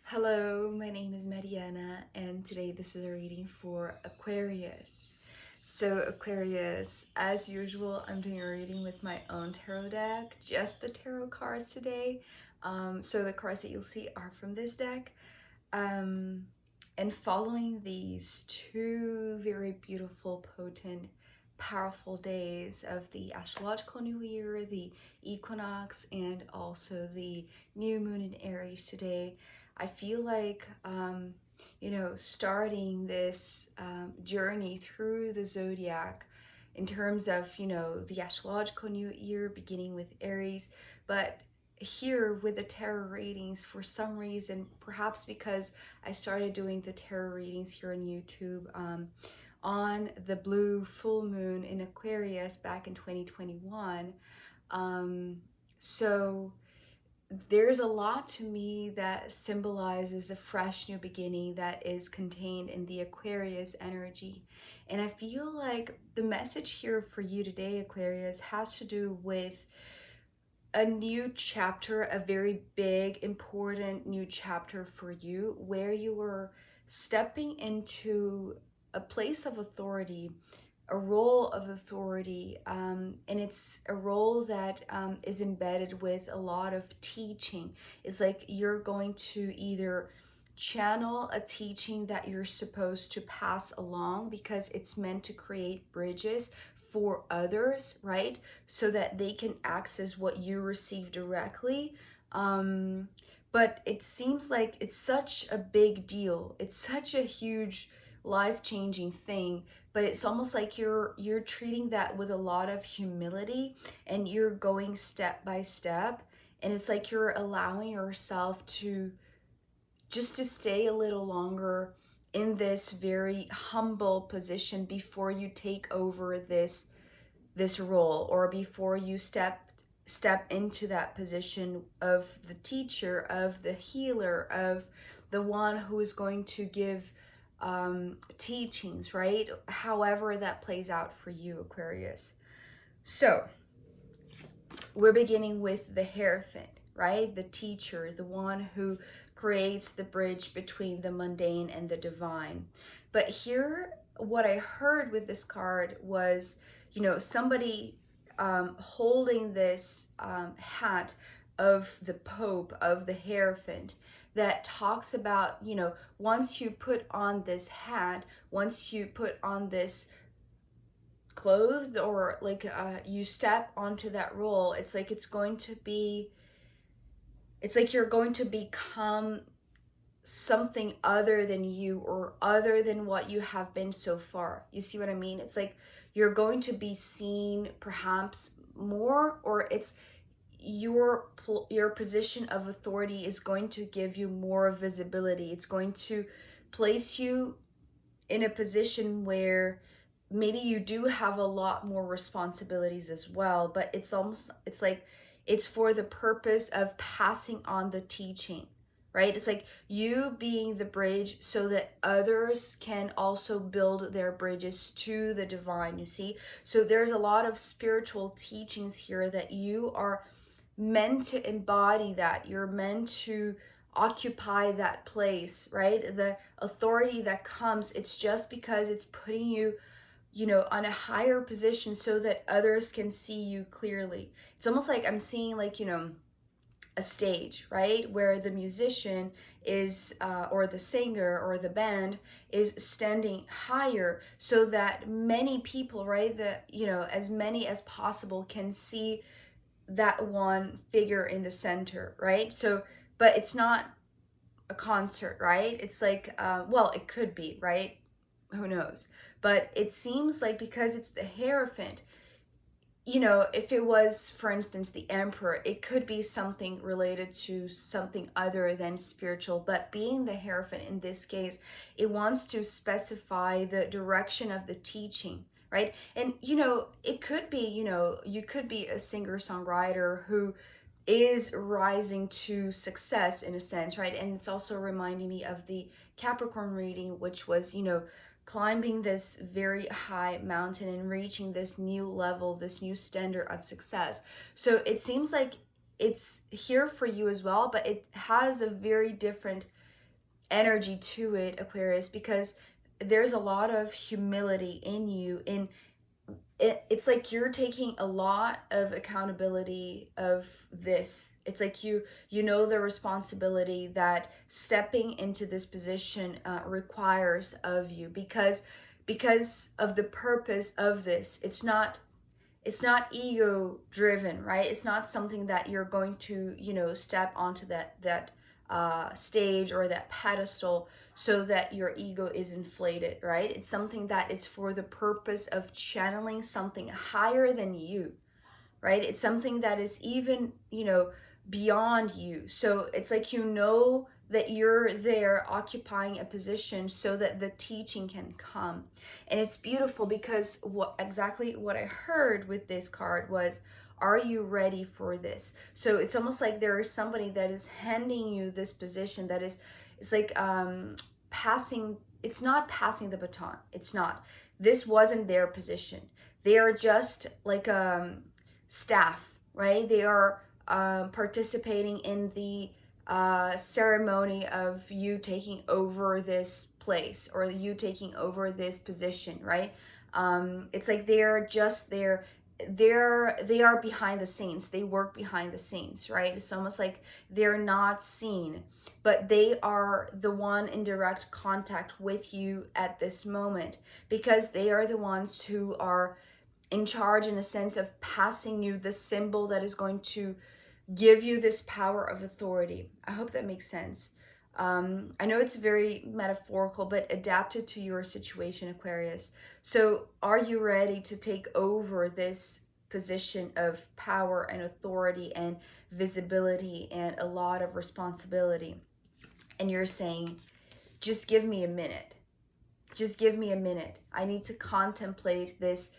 Hello, my name is Mariana, and today this is a reading for Aquarius. So, Aquarius, as usual, I'm doing a reading with my own tarot deck, just the tarot cards today. So, the cards that you'll see are from this deck. Um, and following these two very beautiful, potent, powerful days of the astrological new year, the equinox, and also the new moon in Aries today, I feel like, starting this journey through the zodiac in terms of, the astrological new year beginning with Aries, but here with the tarot readings, for some reason, perhaps because I started doing the tarot readings here on YouTube on the blue full moon in Aquarius back in 2021. So there's a lot to me that symbolizes a fresh new beginning that is contained in the Aquarius energy. And I feel like the message here for you today, Aquarius, has to do with a new chapter, a very big, important new chapter for you, where you are stepping into a place of authority, a role of authority, and it's a role that is embedded with a lot of teaching. It's like you're going to either channel a teaching that you're supposed to pass along because it's meant to create bridges for others, right? So that they can access what you receive directly. But it seems like it's such a big deal. It's such a huge life-changing thing, but it's almost like you're treating that with a lot of humility, and you're going step by step, and it's like you're allowing yourself to just to stay a little longer in this very humble position before you take over this role, or before you step into that position of the teacher, of the healer, of the one who is going to give teachings, right? However that plays out for you, Aquarius. So we're beginning with the Hierophant, right? The teacher, the one who creates the bridge between the mundane and the divine. But here, what I heard with this card was, somebody holding this hat of the Pope, of the Hierophant, that talks about, once you put on this hat, once you put on this clothed, or like you step onto that role, it's like it's like you're going to become something other than you, or other than what you have been so far. You see what I mean? It's like you're going to be seen perhaps more, or it's your position of authority is going to give you more visibility. It's going to place you in a position where maybe you do have a lot more responsibilities as well, but it's like it's for the purpose of passing on the teaching, right? It's like you being the bridge so that others can also build their bridges to the divine, you see? So there's a lot of spiritual teachings here that you are meant to embody, that you're meant to occupy that place, right? The authority that comes, it's just because it's putting you, on a higher position so that others can see you clearly. It's almost like I'm seeing, like, a stage, right, where the musician is or the singer or the band is standing higher so that many people, right, that as many as possible can see that one figure in the center, right? So, but it's not a concert, right? It's like, well, it could be, right? Who knows? But it seems like because it's the Hierophant, if it was, for instance, the Emperor, it could be something related to something other than spiritual. But being the Hierophant in this case, it wants to specify the direction of the teaching, right? And, it could be, you could be a singer-songwriter who is rising to success in a sense, right? And it's also reminding me of the Capricorn reading, which was, climbing this very high mountain and reaching this new level, this new standard of success. So it seems like it's here for you as well, but it has a very different energy to it, Aquarius, because there's a lot of humility in you. And it's like you're taking a lot of accountability of this. It's like you know the responsibility that stepping into this position requires of you, because of the purpose of this. It's not ego driven, right? It's not something that you're going to, step onto that stage or that pedestal so that your ego is inflated, right? It's something that it's for the purpose of channeling something higher than you, right? It's something that is even, beyond you. So it's like, that you're there occupying a position so that the teaching can come. And it's beautiful because exactly what I heard with this card was, are you ready for this? So it's almost like there is somebody that is handing you this position that is, it's like passing, it's not passing the baton. It's not. This wasn't their position. They are just like staff, right? They are participating in the ceremony of you taking over this place or you taking over this position, right? It's like they're just there. They are behind the scenes. They work behind the scenes, right? It's almost like they're not seen, but they are the one in direct contact with you at this moment, because they are the ones who are in charge, in a sense, of passing you the symbol that is going to give you this power of authority. I hope that makes sense. I know it's very metaphorical, but adapted to your situation, Aquarius. So are you ready to take over this position of power and authority and visibility and a lot of responsibility? And you're saying, just give me a minute. Just give me a minute. I need to contemplate this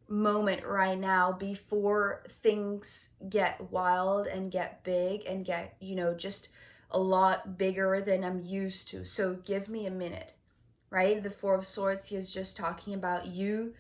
moment right now before things get wild and get big and get, just a lot bigger than I'm used to. So give me a minute, right? The Four of Swords, he is just talking about you.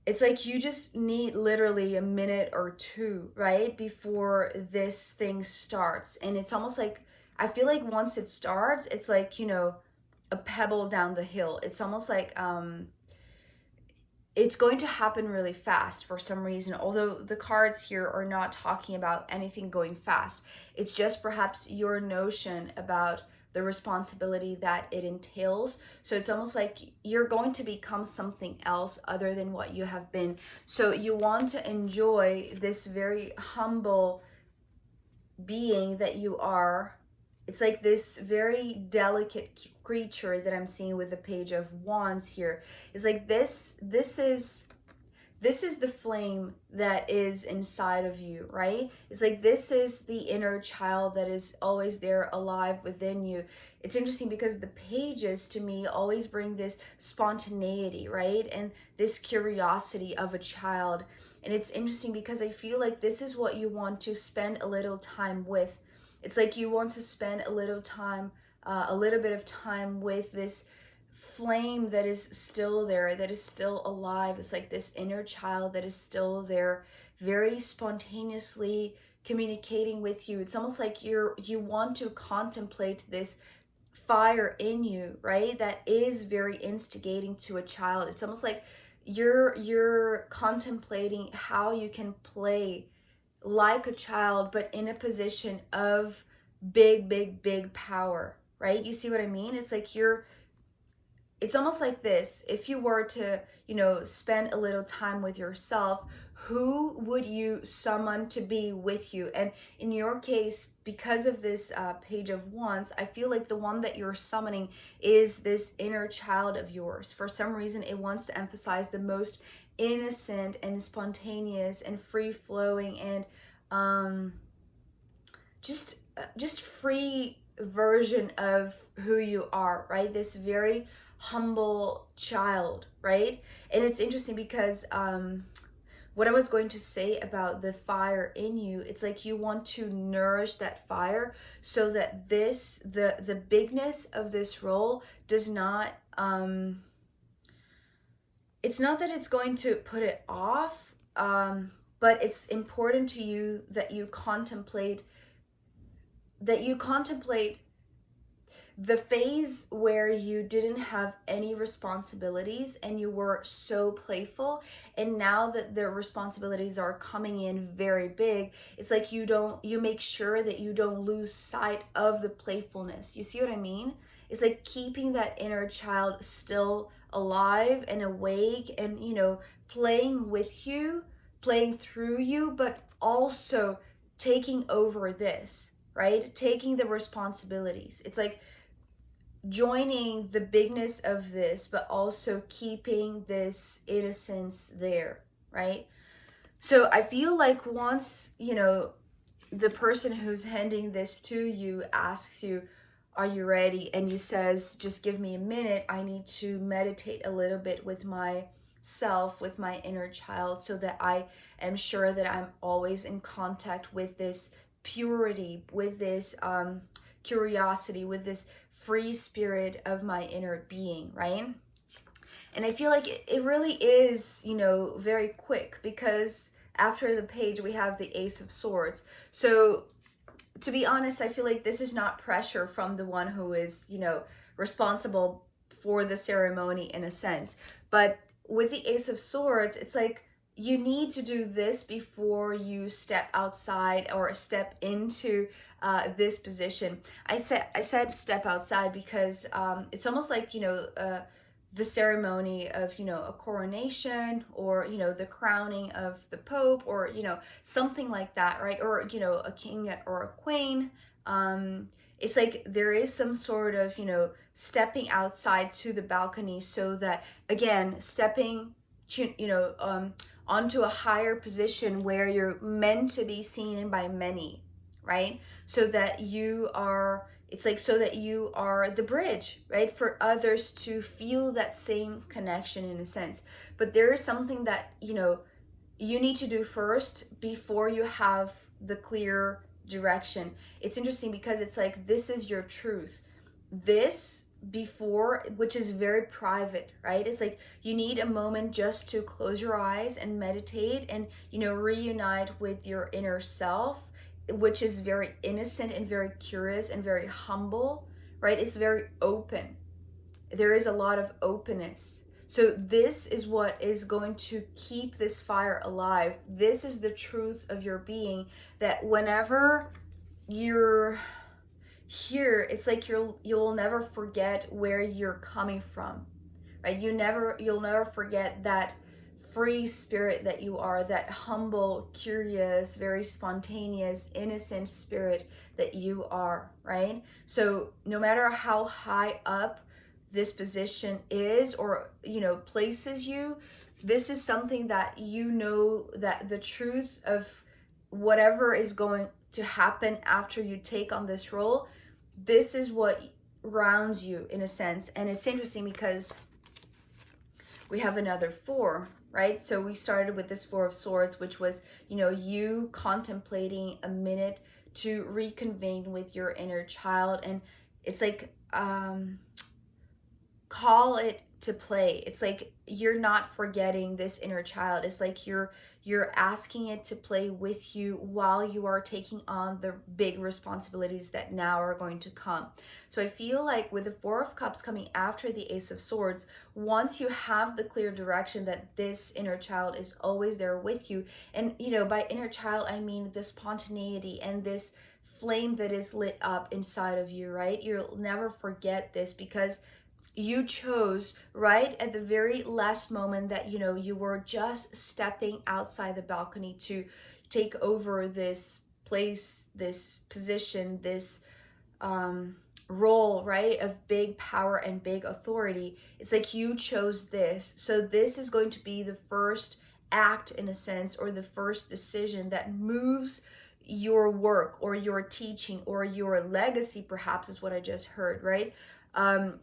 It's like you just need literally a minute or two, right? Before this thing starts. And it's almost like, I feel like once it starts, it's like, a pebble down the hill. It's almost like, it's going to happen really fast for some reason, although the cards here are not talking about anything going fast. It's just perhaps your notion about the responsibility that it entails. So it's almost like you're going to become something else other than what you have been. So you want to enjoy this very humble being that you are. It's like this very delicate creature that I'm seeing with the Page of Wands here. It's like this is the flame that is inside of you, right? It's like this is the inner child that is always there, alive within you. It's interesting because the pages to me always bring this spontaneity, right? And this curiosity of a child. And it's interesting because I feel like this is what you want to spend a little time with. It's like you want to spend a little time, a little bit of time with this flame that is still there, that is still alive. It's like this inner child that is still there, very spontaneously communicating with you. It's almost like you want to contemplate this fire in you, right? That is very instigating to a child. It's almost like you're contemplating how you can play like a child, but in a position of big power, right? You see what I mean? It's like it's almost like this. If you were to, spend a little time with yourself, who would you summon to be with you? And in your case, because of this Page of Wands, I feel like the one that you're summoning is this inner child of yours. For some reason, it wants to emphasize the most innocent and spontaneous and free-flowing and just free version of who you are, right? This very humble child, right? And it's interesting because what I was going to say about the fire in you, it's like you want to nourish that fire so that the bigness of this role does not it's not that it's going to put it off, but it's important to you that you contemplate the phase where you didn't have any responsibilities and you were so playful, and now that the responsibilities are coming in very big, it's like you make sure that you don't lose sight of the playfulness. You see what I mean? It's like keeping that inner child still alive and awake, and playing with you, playing through you, but also taking over this, right? Taking the responsibilities. It's like joining the bigness of this, but also keeping this innocence there, right? So I feel like once, the person who's handing this to you asks you, are you ready? And you says, just give me a minute. I need to meditate a little bit with myself, with my inner child, so that I am sure that I'm always in contact with this purity, with this curiosity, with this free spirit of my inner being, right? And I feel like it really is, very quick, because after the page we have the Ace of Swords. So to be honest, I feel like this is not pressure from the one who is, responsible for the ceremony in a sense. But with the Ace of Swords, it's like you need to do this before you step outside or step into this position. I said step outside because it's almost like, the ceremony of, a coronation, or the crowning of the Pope, or something like that, right? Or a king or a queen. It's like there is some sort of stepping outside to the balcony, so that, again, stepping to, onto a higher position where you're meant to be seen by many, right? So that you are, it's like, so that you are the bridge, right, for others to feel that same connection in a sense. But there is something that you need to do first before you have the clear direction. It's interesting because it's like, this is your truth. This before, which is very private, right? It's like you need a moment just to close your eyes and meditate, and reunite with your inner self, which is very innocent and very curious and very humble, right? It's very open. There is a lot of openness. So this is what is going to keep this fire alive. This is the truth of your being, that whenever you're here, it's like you'll never forget where you're coming from, right? You'll never forget that free spirit that you are, that humble, curious, very spontaneous, innocent spirit that you are, right? So no matter how high up this position is, or places you, this is something that that the truth of whatever is going to happen after you take on this role, this is what grounds you in a sense. And it's interesting because we have another 4, right? So we started with this 4 of Swords, which was, you contemplating a minute to reconvene with your inner child. And it's like, call it to play. It's like you're not forgetting this inner child. It's like you're asking it to play with you while you are taking on the big responsibilities that now are going to come. So I feel like with the 4 of Cups coming after the Ace of Swords, once you have the clear direction that this inner child is always there with you, and by inner child I mean the spontaneity and this flame that is lit up inside of you, right? You'll never forget this, because you chose right at the very last moment that you were just stepping outside the balcony to take over this place, this position, this role, right, of big power and big authority. It's like you chose this. So this is going to be the first act in a sense, or the first decision that moves your work or your teaching or your legacy, perhaps, is what I just heard, right?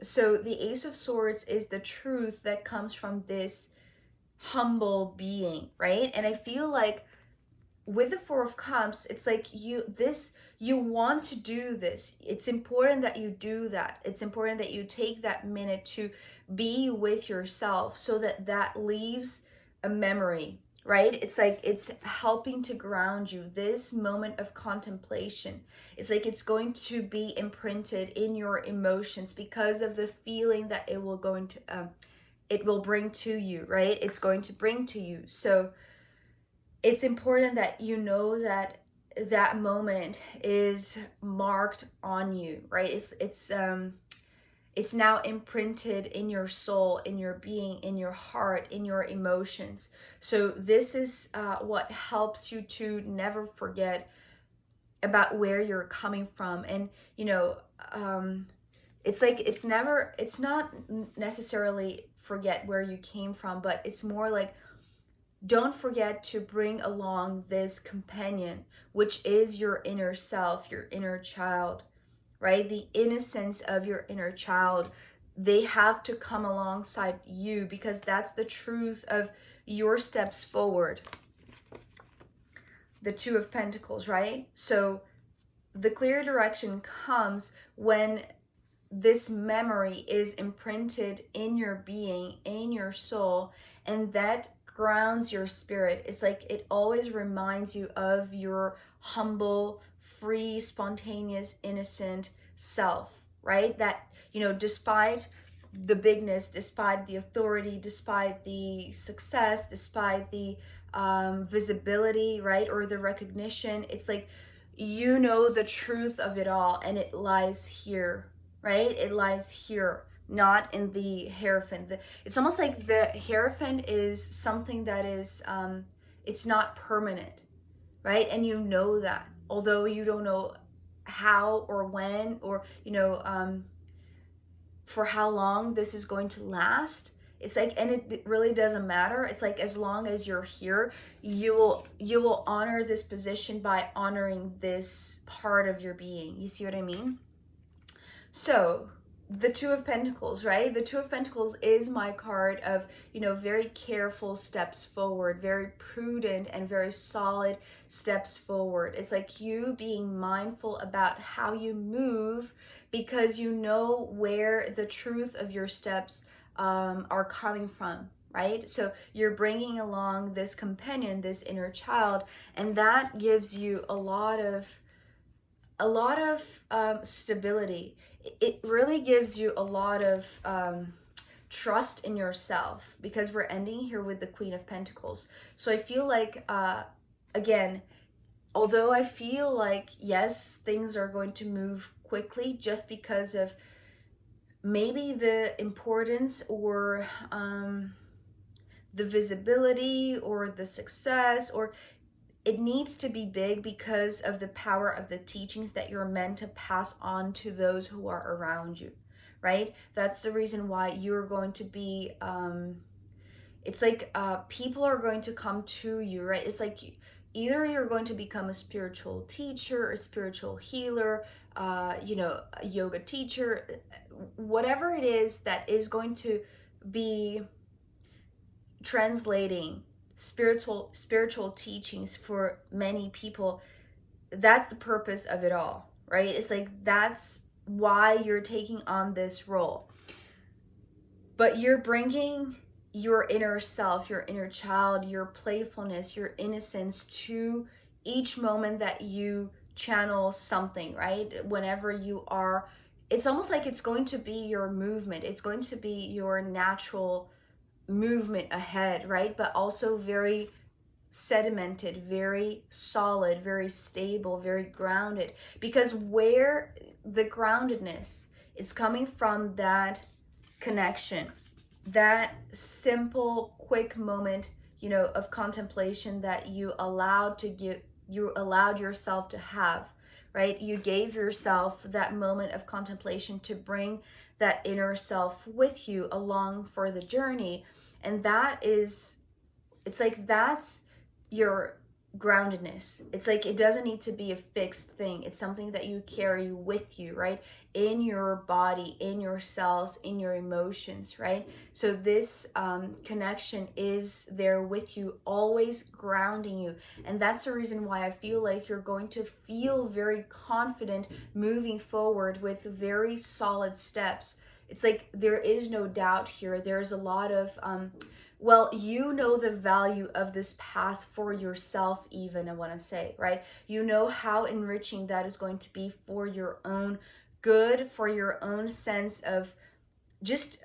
So the Ace of Swords is the truth that comes from this humble being, right? And I feel like with the 4 of Cups, it's like you want to do this. It's important that you do that. It's important that you take that minute to be with yourself, so that leaves a memory. right? It's like it's helping to ground you. This moment of contemplation, it's like it's going to be imprinted in your emotions because of the feeling that it will bring to you, right? It's going to bring to you. So it's important that you know that that moment is marked on you, right? It's now imprinted in your soul, in your being, in your heart, in your emotions. So this is what helps you to never forget about where you're coming from. And it's like it's not necessarily forget where you came from, but it's more like don't forget to bring along this companion, which is your inner self, your inner child, right? The innocence of your inner child. They have to come alongside you because that's the truth of your steps forward. The Two of Pentacles, right? So the clear direction comes when this memory is imprinted in your being, in your soul, and that grounds your spirit. It's like it always reminds you of your humble, free, spontaneous, innocent self, right? That, despite the bigness, despite the authority, despite the success, despite the visibility, right? Or the recognition, it's like the truth of it all, and it lies here, right? It lies here, not in the hierophant. It's almost like the hierophant is something that is, it's not permanent, right? And you know that, although you don't know how or when or, for how long this is going to last. It's like, and it really doesn't matter. It's like, as long as you're here, you will honor this position by honoring this part of your being. You see what I mean? So the Two of Pentacles, right? The Two of Pentacles is my card of, very careful steps forward, very prudent and very solid steps forward. It's like you being mindful about how you move because you know where the truth of your steps are coming from, right? So you're bringing along this companion, this inner child, and that gives you a lot of stability. It really gives you a lot of trust in yourself, because we're ending here with the Queen of Pentacles. So I feel like, again, although I feel like, yes, things are going to move quickly just because of maybe the importance or the visibility or the success, or it needs to be big because of the power of the teachings that you're meant to pass on to those who are around you, right? That's the reason why you're going to be, it's like people are going to come to you, right? It's like either you're going to become a spiritual teacher, a spiritual healer, a yoga teacher, whatever it is that is going to be translating spiritual teachings for many people. That's the purpose of it all, right? It's like that's why you're taking on this role. But you're bringing your inner self, your inner child, your playfulness, your innocence to each moment that you channel something, right? Whenever you are, it's almost like it's going to be your movement. It's going to be your natural movement ahead, right? But also very sedimented, very solid, very stable, very grounded. Because where the groundedness is coming from, that connection, that simple, quick moment, of contemplation that you allowed yourself to have, right? You gave yourself that moment of contemplation to bring that inner self with you along for the journey. And it's like that's your groundedness. It's like it doesn't need to be a fixed thing. It's something that you carry with you, right? In your body, in your cells, in your emotions, right? So this connection is there with you, always grounding you. And that's the reason why I feel like you're going to feel very confident moving forward with very solid steps. it's like there is no doubt here. There's a lot of well, you know the value of this path for yourself, even, I want to say, right? You know how enriching that is going to be for your own good, for your own sense of just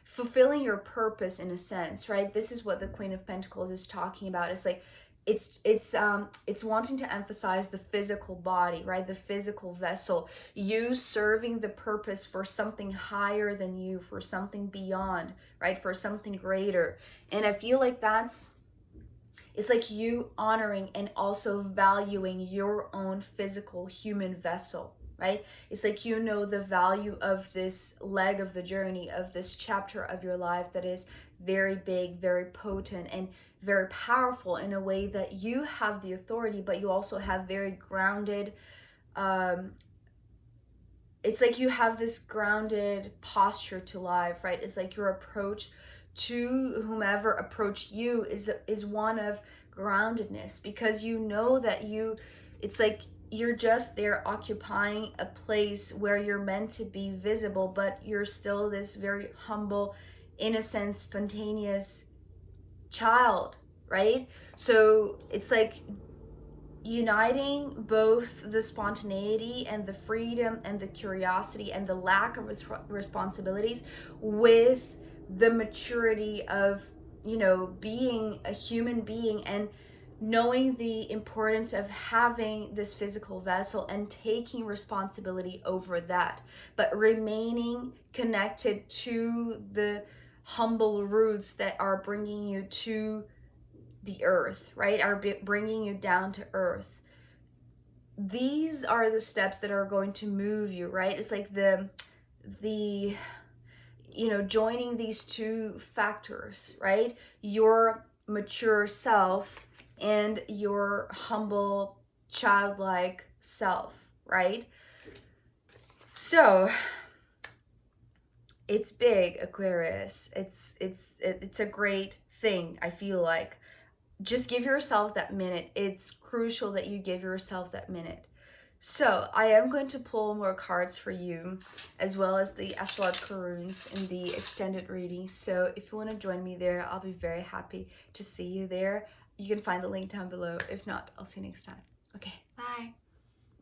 fulfilling your purpose, in a sense, right? This is what the Queen of Pentacles is talking about. It's like it's wanting to emphasize the physical body, right? The physical vessel, you serving the purpose for something higher than you, for something beyond, right? For something greater. And I feel like it's like you honoring and also valuing your own physical human vessel, right? It's like you know the value of this leg of the journey, of this chapter of your life that is very big, very potent, and very powerful, in a way that you have the authority, but you also have very grounded, it's like you have this grounded posture to life, right? It's like your approach to whomever approached you is one of groundedness, because you know that it's like you're just there occupying a place where you're meant to be visible, but you're still this very humble, innocent, spontaneous child, right? So it's like uniting both the spontaneity and the freedom and the curiosity and the lack of responsibilities with the maturity of, you know, being a human being, and knowing the importance of having this physical vessel and taking responsibility over that, but remaining connected to the humble roots that are bringing you to the earth, right? Are bringing you down to earth. These are the steps that are going to move you, right? It's like the you know, joining these two factors, right? Your mature self and your humble, childlike self, right? So it's big, Aquarius. It's a great thing, I feel like. Just give yourself that minute. It's crucial that you give yourself that minute. So I am going to pull more cards for you, as well as the astrological runes in the extended reading. So if you want to join me there, I'll be very happy to see you there. You can find the link down below. If not, I'll see you next time. Okay, bye.